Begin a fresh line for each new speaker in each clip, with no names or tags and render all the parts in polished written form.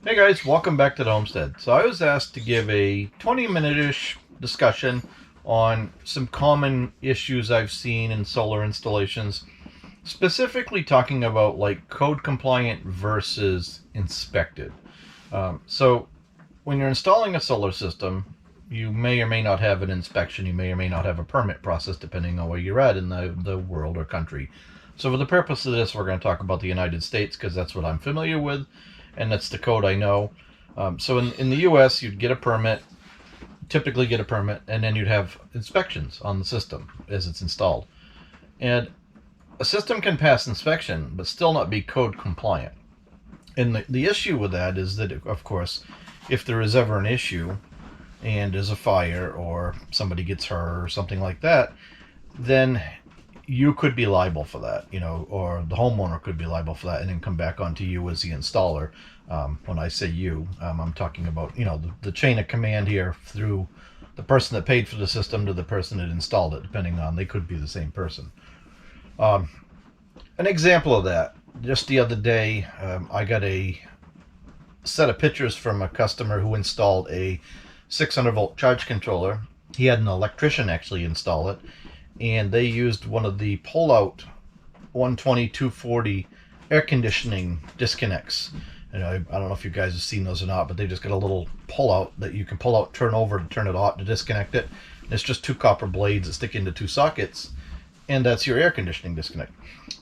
Hey guys, welcome back to the homestead. So I was asked to give a 20-minute-ish discussion on some common issues I've seen in solar installations, specifically talking about like code compliant versus inspected. So when you're installing a solar system, you may or may not have an inspection, you may or may not have a permit process depending on where you're at in the world or country. So for the purpose of this, we're going to talk about the United States because that's what I'm familiar with and that's the code I know. So in the US, you'd get a permit, typically get a permit, and then you'd have inspections on the system as it's installed. And a system can pass inspection, but still not be code compliant. And the issue with that is that, of course, if there is ever an issue and there's a fire or somebody gets hurt or something like that, then you could be liable for that, or the homeowner could be liable for that and then come back onto you as the installer. When I say you, I'm talking about, the chain of command here through the person that paid for the system to the person that installed it, depending on, they could be the same person. Um, an example of that, just the other day, I got a set of pictures from a customer who installed a 600 volt charge controller. He had an electrician actually install it, and they used one of the pull-out 120 240 air conditioning disconnects. And I don't know if you guys have seen those or not, but they just got a little pull-out that you can pull out, turn over to turn it off to disconnect it. And it's just two copper blades that stick into two sockets, and that's your air conditioning disconnect.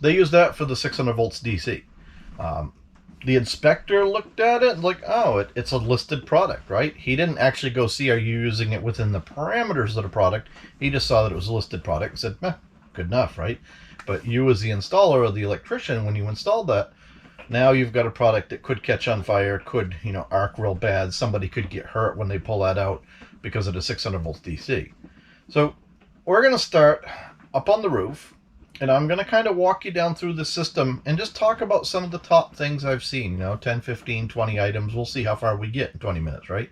They use that for the 600 volts DC. The inspector looked at it like, oh, it's a listed product, right? He didn't actually go see, are you using it within the parameters of the product? He just saw that it was a listed product and said, good enough, right? But you as the installer or the electrician, when you installed that, now you've got a product that could catch on fire, could, arc real bad. Somebody could get hurt when they pull that out because of the 600 volts DC. So we're going to start up on the roof, and I'm going to kind of walk you down through the system and just talk about some of the top things I've seen, 10, 15, 20 items. We'll see how far we get in 20 minutes, right?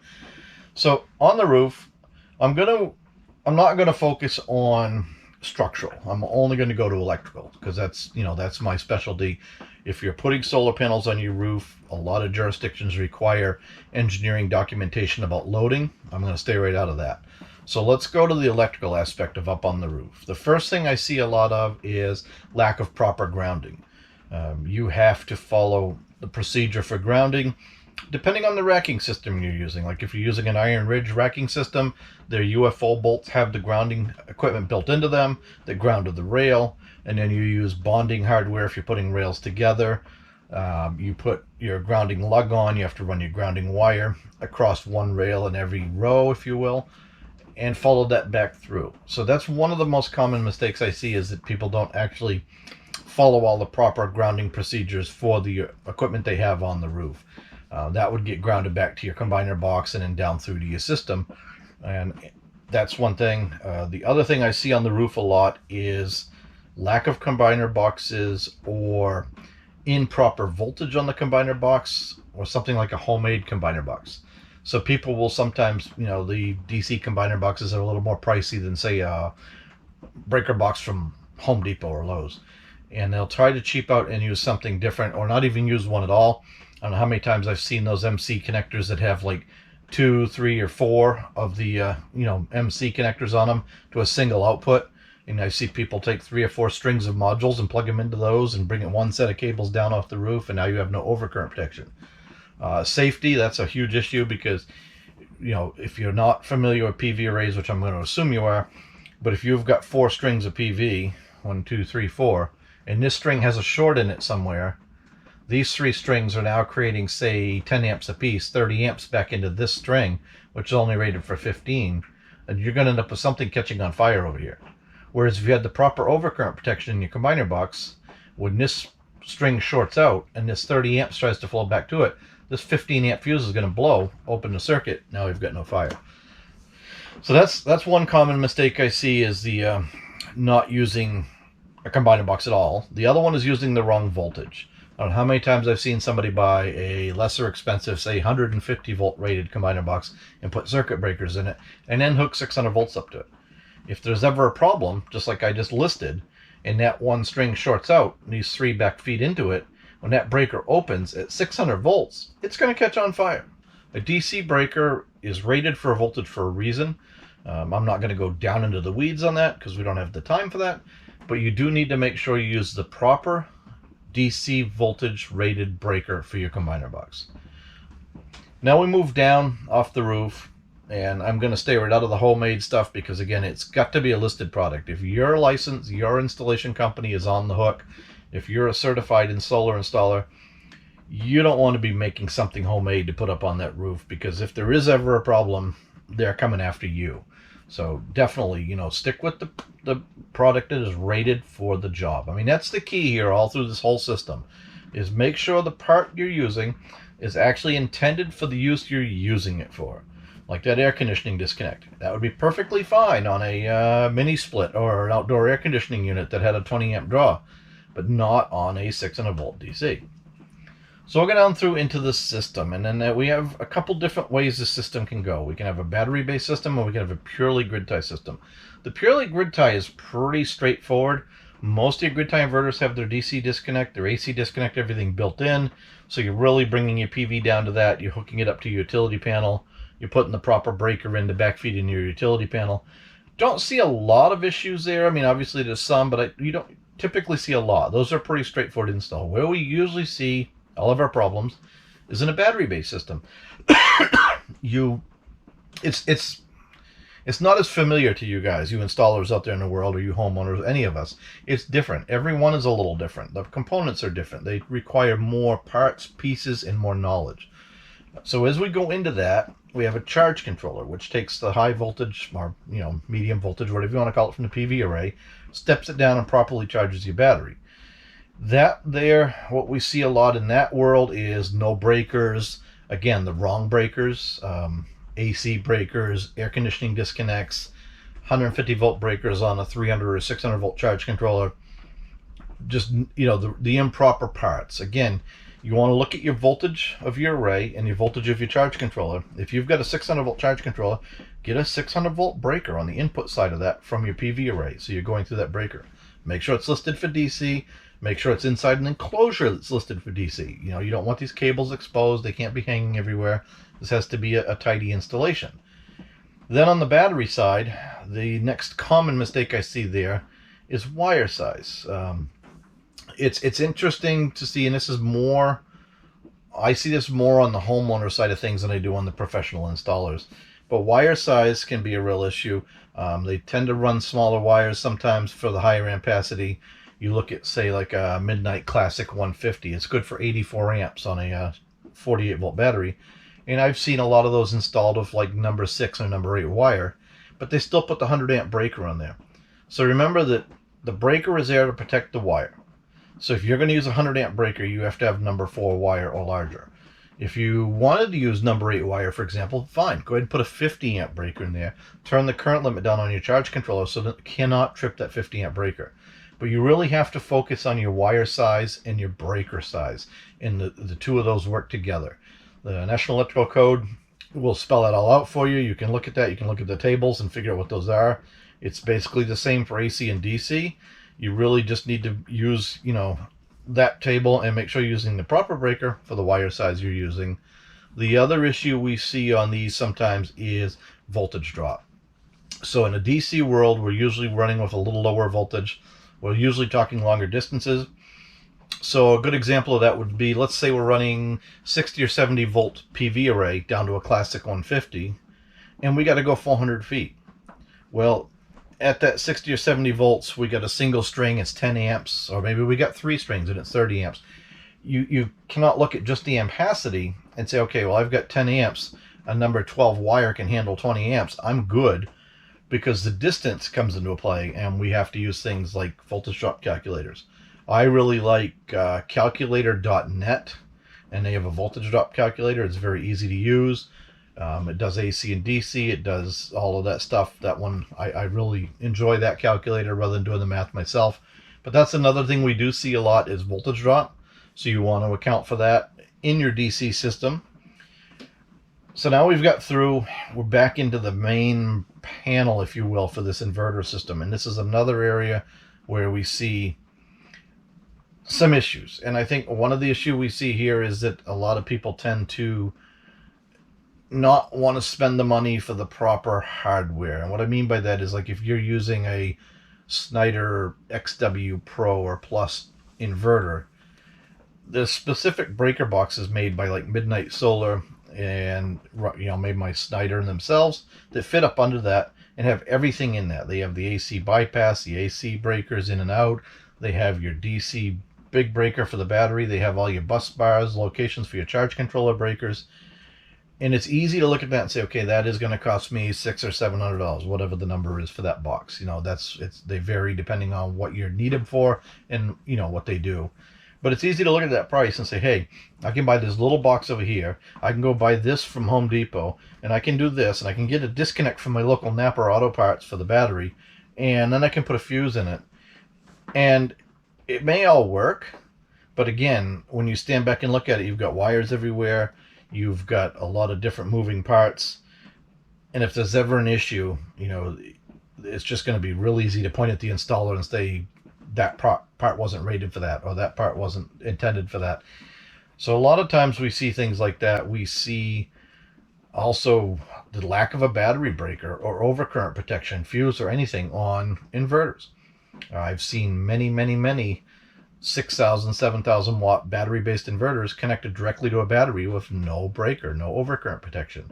So on the roof, I'm not going to focus on structural. I'm only going to go to electrical because that's my specialty. If you're putting solar panels on your roof, a lot of jurisdictions require engineering documentation about loading. I'm going to stay right out of that. So let's go to the electrical aspect of up on the roof. The first thing I see a lot of is lack of proper grounding. You have to follow the procedure for grounding depending on the racking system you're using. Like if you're using an Iron Ridge racking system, their UFO bolts have the grounding equipment built into them that ground to the rail, and then you use bonding hardware if you're putting rails together. You put your grounding lug on, you have to run your grounding wire across one rail in every row, if you will, and follow that back through. So that's one of the most common mistakes I see, is that people don't actually follow all the proper grounding procedures for the equipment they have on the roof. That would get grounded back to your combiner box and then down through to your system. And that's one thing. The other thing I see on the roof a lot is lack of combiner boxes or improper voltage on the combiner box, or something like a homemade combiner box. So people will sometimes, the DC combiner boxes are a little more pricey than, say, a breaker box from Home Depot or Lowe's. And they'll try to cheap out and use something different, or not even use one at all. I don't know how many times I've seen those MC connectors that have like 2, 3, or 4 of the, MC connectors on them to a single output. And I see people take 3 or 4 strings of modules and plug them into those and bring one set of cables down off the roof, and now you have no overcurrent protection. Safety, that's a huge issue because, if you're not familiar with PV arrays, which I'm going to assume you are, but if you've got 4 strings of PV, 1, 2, 3, 4, and this string has a short in it somewhere, these 3 strings are now creating, say, 10 amps apiece, 30 amps back into this string, which is only rated for 15, and you're going to end up with something catching on fire over here. Whereas if you had the proper overcurrent protection in your combiner box, when this string shorts out and this 30 amps tries to flow back to it, this 15 amp fuse is going to blow, open the circuit, now we've got no fire. So that's one common mistake I see, is the not using a combiner box at all. The other one is using the wrong voltage. I don't know how many times I've seen somebody buy a lesser expensive, say 150 volt rated combiner box and put circuit breakers in it and then hook 600 volts up to it. If there's ever a problem, just like I just listed, and that one string shorts out and these 3 back feed into it, when that breaker opens at 600 volts, it's going to catch on fire. A DC breaker is rated for a voltage for a reason. I'm not going to go down into the weeds on that because we don't have the time for that, but you do need to make sure you use the proper DC voltage rated breaker for your combiner box. Now we move down off the roof, and I'm going to stay right out of the homemade stuff because, again, it's got to be a listed product. If your license, your installation company is on the hook, if you're a certified solar installer, you don't want to be making something homemade to put up on that roof, because if there is ever a problem, they're coming after you. So definitely, stick with the product that is rated for the job. I mean, that's the key here all through this whole system, is make sure the part you're using is actually intended for the use you're using it for. Like that air conditioning disconnect. That would be perfectly fine on a mini split or an outdoor air conditioning unit that had a 20 amp draw, but not on a 600 volt DC. So we'll go down through into the system, and then we have a couple different ways the system can go. We can have a battery-based system, or we can have a purely grid-tie system. The purely grid-tie is pretty straightforward. Most of your grid-tie inverters have their DC disconnect, their AC disconnect, everything built in. So you're really bringing your PV down to that. You're hooking it up to your utility panel. You're putting the proper breaker in to backfeed in your utility panel. Don't see a lot of issues there. I mean, obviously there's some, but you don't typically see a lot. Those are pretty straightforward to install. Where we usually see all of our problems is in a battery-based system. It's not as familiar to you guys, you installers out there in the world, or you homeowners, any of us. It's different. Every one is a little different. The components are different. They require more parts, pieces, and more knowledge. So as we go into that, we have a charge controller, which takes the high voltage, or medium voltage, whatever you want to call it, from the PV array, steps it down and properly charges your battery. That there, what we see a lot in that world is no breakers. Again, the wrong breakers, AC breakers, air conditioning disconnects, 150 volt breakers on a 300 or 600 volt charge controller. Just, the improper parts. Again, you want to look at your voltage of your array and your voltage of your charge controller. If you've got a 600 volt charge controller, get a 600 volt breaker on the input side of that from your PV array. So you're going through that breaker. Make sure it's listed for DC. Make sure it's inside an enclosure that's listed for DC. You don't want these cables exposed. They can't be hanging everywhere. This has to be a tidy installation. Then on the battery side, the next common mistake I see there is wire size. It's interesting to see, and I see this more on the homeowner side of things than I do on the professional installers. But wire size can be a real issue. They tend to run smaller wires sometimes for the higher ampacity. You look at, say, like a Midnight Classic 150. It's good for 84 amps on a 48 volt battery. And I've seen a lot of those installed with like number 6 or number 8 wire, but they still put the 100 amp breaker on there. So remember that the breaker is there to protect the wire. So if you're going to use a 100 amp breaker, you have to have number 4 wire or larger. If you wanted to use number 8 wire, for example, fine. Go ahead and put a 50 amp breaker in there. Turn the current limit down on your charge controller so that it cannot trip that 50 amp breaker. But you really have to focus on your wire size and your breaker size. And the two of those work together. The National Electrical Code will spell that all out for you. You can look at that. You can look at the tables and figure out what those are. It's basically the same for AC and DC. You really just need to use, that table and make sure you're using the proper breaker for the wire size you're using. The other issue we see on these sometimes is voltage drop. So in a DC world, we're usually running with a little lower voltage. We're usually talking longer distances. So a good example of that would be, let's say we're running 60 or 70 volt PV array down to a classic 150, and we got to go 400 feet. Well, at that 60 or 70 volts, we got a single string, it's 10 amps, or maybe we got 3 strings and it's 30 amps. You cannot look at just the ampacity and say, okay, well, I've got 10 amps, a number 12 wire can handle 20 amps, I'm good, because the distance comes into play, and we have to use things like voltage drop calculators. I really like calculator.net, and they have a voltage drop calculator. It's very easy to use. It does AC and DC. It does all of that stuff. That one, I really enjoy that calculator rather than doing the math myself. But that's another thing we do see a lot is voltage drop. So you want to account for that in your DC system. So now we've got through, we're back into the main panel, if you will, for this inverter system. And this is another area where we see some issues. And I think one of the issue we see here is that a lot of people tend to not want to spend the money for the proper hardware. And what I mean by that is, like, if you're using a Snyder XW Pro or Plus inverter, the specific breaker boxes made by like Midnight Solar and made by Snyder themselves that fit up under that and have everything in that. They have the AC bypass, the AC breakers in and out. They have your DC big breaker for the battery. They have all your bus bars, locations for your charge controller breakers. And it's easy to look at that and say, okay, that is going to cost me $600 or $700, whatever the number is for that box. They vary depending on what you're needed for and what they do. But it's easy to look at that price and say, hey, I can buy this little box over here. I can go buy this from Home Depot, and I can do this, and I can get a disconnect from my local Napa Auto Parts for the battery, and then I can put a fuse in it. And it may all work, but again, when you stand back and look at it, you've got wires everywhere. You've got a lot of different moving parts. And if there's ever an issue, it's just going to be real easy to point at the installer and say, that part wasn't rated for that, or that part wasn't intended for that. So a lot of times we see things like that. We see also the lack of a battery breaker or overcurrent protection, fuse, or anything on inverters. I've seen many 6,000, 7,000 watt battery based inverters connected directly to a battery with no breaker, no overcurrent protection.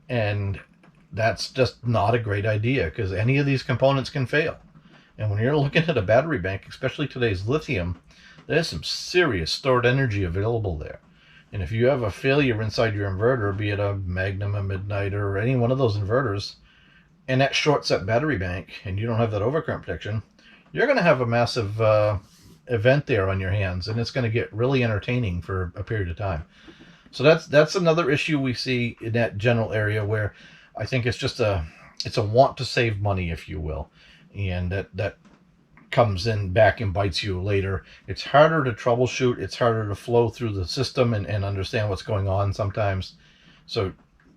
And that's just not a great idea, because any of these components can fail. And when you're looking at a battery bank, especially today's lithium, there's some serious stored energy available there. And if you have a failure inside your inverter, be it a Magnum, a Midnight, or any one of those inverters, and that shorts that battery bank, and you don't have that overcurrent protection, you're going to have a massive event there on your hands, and it's going to get really entertaining for a period of time. So that's another issue we see in that general area, where I think it's a want to save money, if you will. And that comes in back and bites you later. It's harder to troubleshoot. It's harder to flow through the system and understand what's going on sometimes. So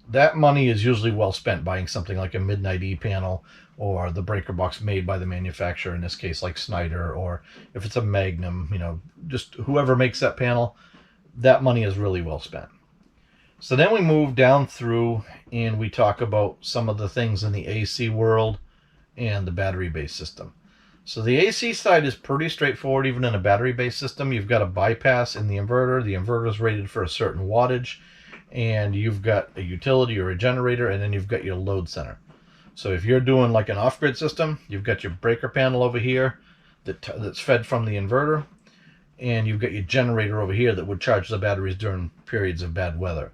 that money is usually well spent buying something like a Midnight E-panel, or the breaker box made by the manufacturer, in this case like Snyder, or if it's a Magnum, just whoever makes that panel, that money is really well spent. So then we move down through and we talk about some of the things in the AC world and the battery-based system. So the AC side is pretty straightforward. Even in a battery-based system, you've got a bypass in the inverter. The inverter is rated for a certain wattage, and you've got a utility or a generator, and then you've got your load center. So if you're doing like an off-grid system, you've got your breaker panel over here that's fed from the inverter, and you've got your generator over here that would charge the batteries during periods of bad weather.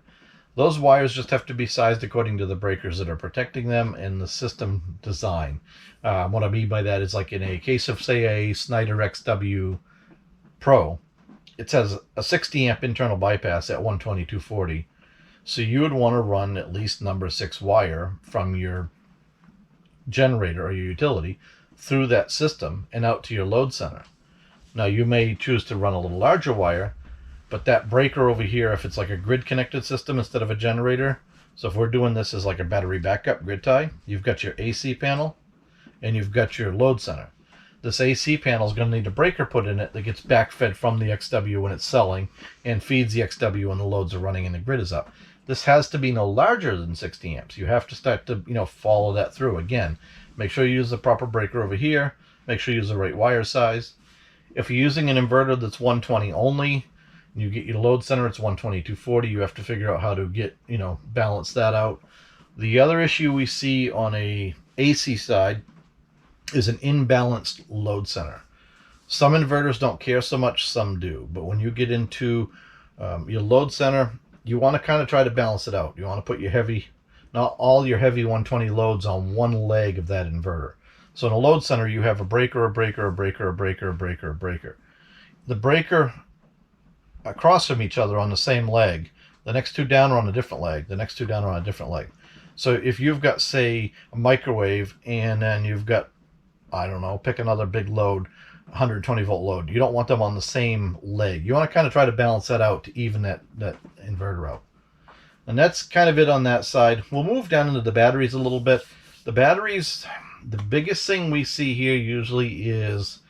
Those wires just have to be sized according to the breakers that are protecting them and the system design. What I mean by that is, like in a case of, say, a Snyder XW Pro, it says a 60 amp internal bypass at 120/240. So you would want to run at least number 6 wire from your generator or your utility through that system and out to your load center. Now you may choose to run a little larger wire, but that breaker over here, if it's like a grid connected system instead of a generator, so if we're doing this as like a battery backup grid tie, you've got your AC panel and you've got your load center. This AC panel is going to need a breaker put in it that gets backfed from the XW when it's selling and feeds the XW when the loads are running and the grid is up. This has to be no larger than 60 amps. You have to start to follow that through. Again, make sure you use the proper breaker over here. Make sure you use the right wire size. If you're using an inverter that's 120 only, you get your load center, it's 120/240. You have to figure out how to get, balance that out. The other issue we see on a AC side is an imbalanced load center. Some inverters don't care so much, some do. But when you get into your load center, you want to kind of try to balance it out. You want to put not all your heavy 120 loads on one leg of that inverter. So in a load center, you have a breaker, a breaker, a breaker, a breaker, a breaker, a breaker. The breaker across from each other on the same leg, the next two down are on a different leg, the next two down are on a different leg. So if you've got, say, a microwave, and then you've got, I don't know, pick another big load, 120 volt load, you don't want them on the same leg. You want to kind of try to balance that out to even that inverter out. And that's kind of it on that side. We'll move down into the batteries a little bit. The batteries, the biggest thing we see here usually is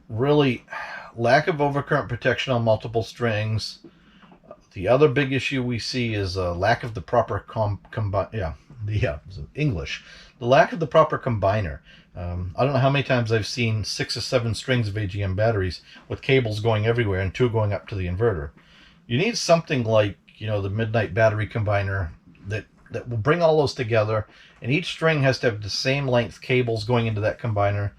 really lack of overcurrent protection on multiple strings. The other big issue we see is a lack of the proper English. The lack of the proper combiner. I don't know how many times I've seen 6 or 7 strings of AGM batteries with cables going everywhere and 2 going up to the inverter. You need something like, the Midnight battery combiner that will bring all those together, and each string has to have the same length cables going into that combiner.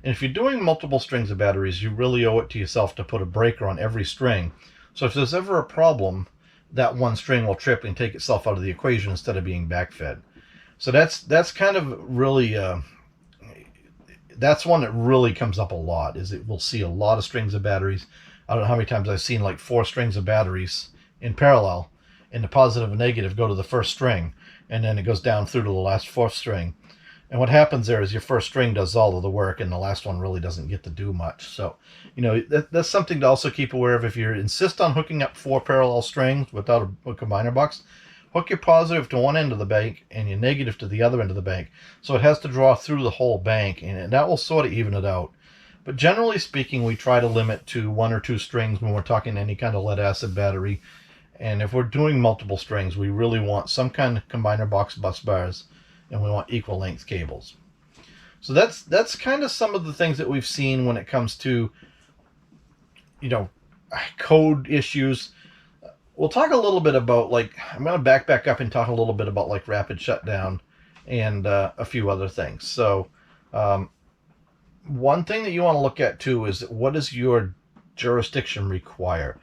And if you're doing multiple strings of batteries, you really owe it to yourself to put a breaker on every string. So if there's ever a problem, that one string will trip and take itself out of the equation instead of being backfed. So that's kind of really that's one that really comes up a lot. Is it we'll see a lot of strings of batteries. I don't know how many times I've seen like 4 strings of batteries in parallel, and the positive and negative go to the first string, and then it goes down through to the last 4th string. And what happens there is your first string does all of the work, and the last one really doesn't get to do much. So, that's something to also keep aware of. If you insist on hooking up 4 parallel strings without a combiner box, hook your positive to one end of the bank and your negative to the other end of the bank. So it has to draw through the whole bank, and that will sort of even it out. But generally speaking, we try to limit to 1 or 2 strings when we're talking any kind of lead acid battery. And if we're doing multiple strings, we really want some kind of combiner box bus bars, and we want equal length cables. So that's kind of some of the things that we've seen when it comes to, code issues. We'll talk a little bit about, I'm going to back up and talk a little bit about rapid shutdown and a few other things. So one thing that you want to look at too is what does your jurisdiction require?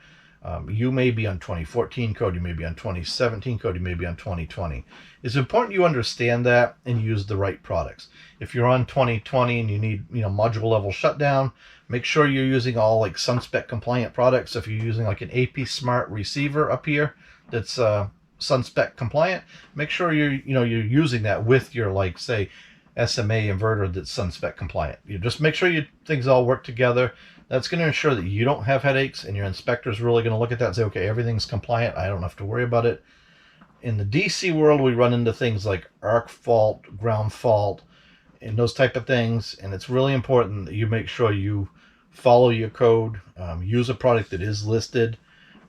You may be on 2014 code, you may be on 2017 code, you may be on 2020. It's important you understand that and use the right products. If you're on 2020 and you need, module level shutdown, make sure you're using all SunSpec compliant products. If you're using an AP Smart receiver up here that's SunSpec compliant, make sure you're using that with your say SMA inverter that's SunSpec compliant. You just make sure things all work together. That's going to ensure that you don't have headaches, and your inspector is really going to look at that and say, okay, everything's compliant. I don't have to worry about it. In the DC world, we run into things like arc fault, ground fault, and those type of things. And it's really important that you make sure you follow your code, use a product that is listed.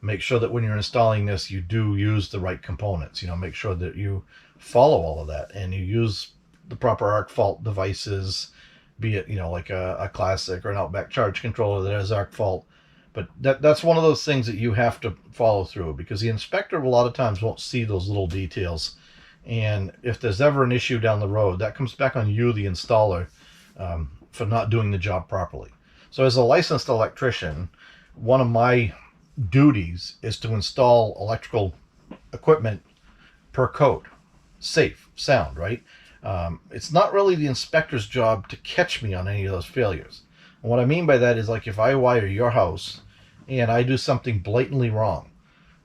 Make sure that when you're installing this, you do use the right components. Make sure that you follow all of that and you use the proper arc fault devices, be it, like a classic or an Outback charge controller that has arc fault. But that's one of those things that you have to follow through, because the inspector a lot of times won't see those little details. And if there's ever an issue down the road, that comes back on you, the installer, for not doing the job properly. So as a licensed electrician, one of my duties is to install electrical equipment per code. Safe, sound, right? It's not really the inspector's job to catch me on any of those failures. And what I mean by that is if I wire your house and I do something blatantly wrong,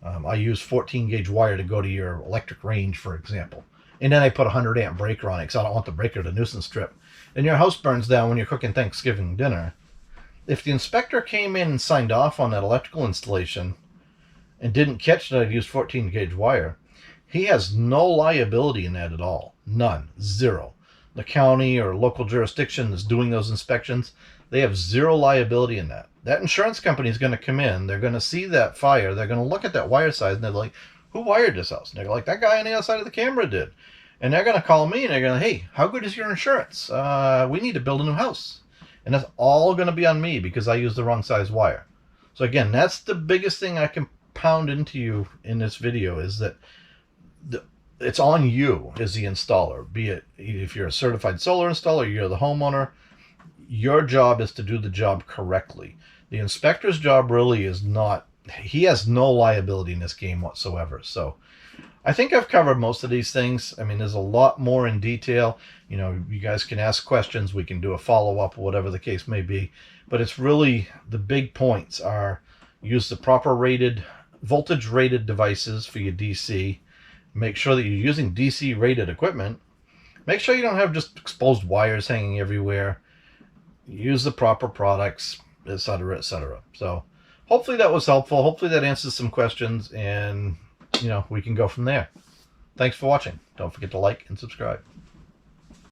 I use 14 gauge wire to go to your electric range, for example, and then I put a 100 amp breaker on it because I don't want the breaker to nuisance trip, and your house burns down when you're cooking Thanksgiving dinner. If the inspector came in and signed off on that electrical installation and didn't catch that I'd used 14 gauge wire, he has no liability in that at all. None. Zero. The county or local jurisdiction that's doing those inspections, they have zero liability in that. That insurance company is going to come in, they're going to see that fire, they're going to look at that wire size, and they're like, who wired this house? And they're like, that guy on the other side of the camera did. And they're going to call me and they're going to, hey, how good is your insurance? We need to build a new house. And that's all going to be on me because I used the wrong size wire. So again, that's the biggest thing I can pound into you in this video, is that it's on you as the installer. Be it if you're a certified solar installer, you're the homeowner, your job is to do the job correctly. The inspector's job really is not, he has no liability in this game whatsoever. So I think I've covered most of these things. I mean, there's a lot more in detail. You guys can ask questions. We can do a follow-up, whatever the case may be. But it's really, the big points are use the proper voltage rated devices for your DC. Make sure that you're using DC rated equipment. Make sure you don't have just exposed wires hanging everywhere. Use the proper products, etc., etc. So hopefully that was helpful. Hopefully that answers some questions, and we can go from there. Thanks for watching. Don't forget to like and subscribe.